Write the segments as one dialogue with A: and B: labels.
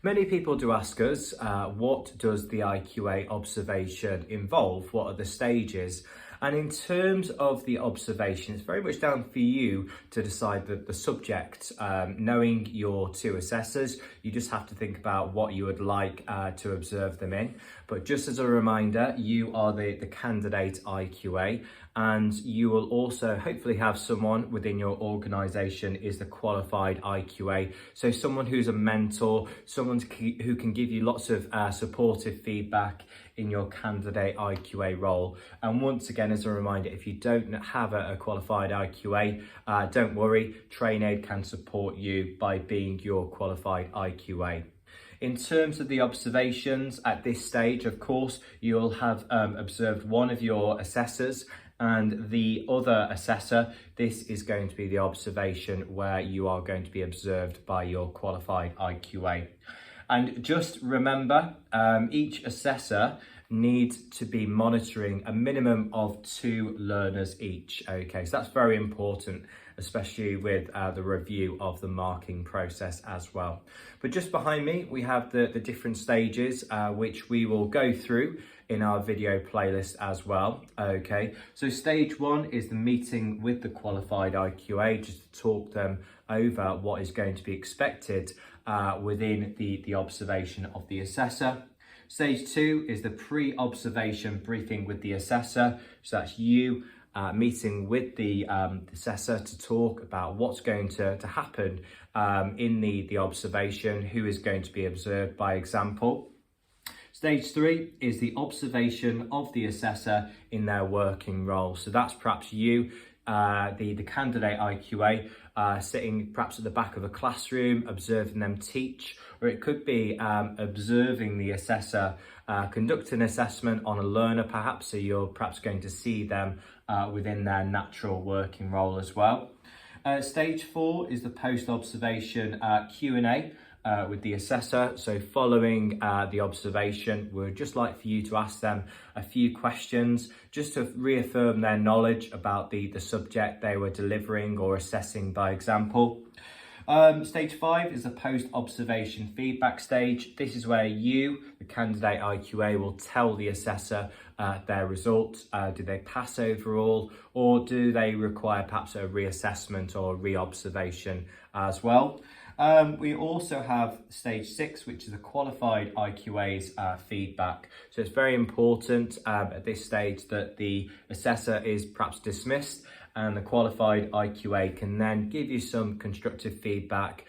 A: Many people do ask us, what does the IQA observation involve? What are the stages? And in terms of the observation, it's very much down for you to decide the subject. Knowing your two assessors, you just have to think about what you would like to observe them in. But just as a reminder, you are the candidate IQA, and you will also hopefully have someone within your organisation is the qualified IQA. So someone who's a mentor, someone who can give you lots of supportive feedback in your candidate IQA role. And once again, as a reminder, if you don't have a qualified IQA, don't worry, TrainAid can support you by being your qualified IQA. In terms of the observations at this stage, of course, you'll have observed one of your assessors and the other assessor. This is going to be the observation where you are going to be observed by your qualified IQA. And just remember, each assessor needs to be monitoring a minimum of 2 learners each. Okay, so that's very important, especially with the review of the marking process as well. But just behind me, we have the different stages, which we will go through in our video playlist as well. Okay, so stage 1 is the meeting with the qualified IQA, just to talk them over what is going to be expected within the observation of the assessor. Stage 2 is the pre-observation briefing with the assessor. So that's you meeting with the assessor to talk about what's going to happen in the observation, who is going to be observed by example. Stage 3 is the observation of the assessor in their working role. So that's perhaps you, the candidate IQA, sitting perhaps at the back of a classroom, observing them teach, or it could be observing the assessor conduct an assessment on a learner perhaps, so you're perhaps going to see them within their natural working role as well. Stage 4 is the post-observation Q&A with the assessor. So following the observation, we'd just like for you to ask them a few questions just to reaffirm their knowledge about the subject they were delivering or assessing by example. Stage 5 is the post-observation feedback stage. This is where you, the candidate IQA, will tell the assessor their results. Do they pass overall, or do they require perhaps a reassessment or re-observation as well? We also have stage 6, which is the qualified IQA's feedback. So it's very important at this stage that the assessor is perhaps dismissed, and the qualified IQA can then give you some constructive feedback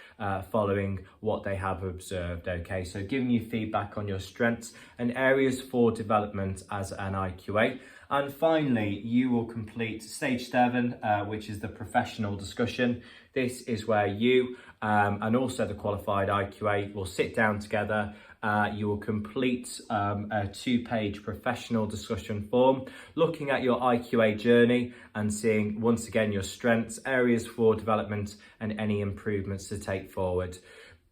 A: following what they have observed. Okay, so giving you feedback on your strengths and areas for development as an IQA. And finally, you will complete stage 7, which is the professional discussion. This is where you and also the qualified IQA will sit down together. You will complete a 2-page professional discussion form, looking at your IQA journey and seeing once again your strengths, areas for development and any improvements to take forward.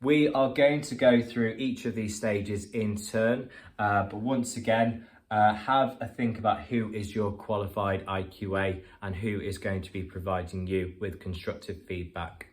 A: We are going to go through each of these stages in turn, but once again, have a think about who is your qualified IQA and who is going to be providing you with constructive feedback.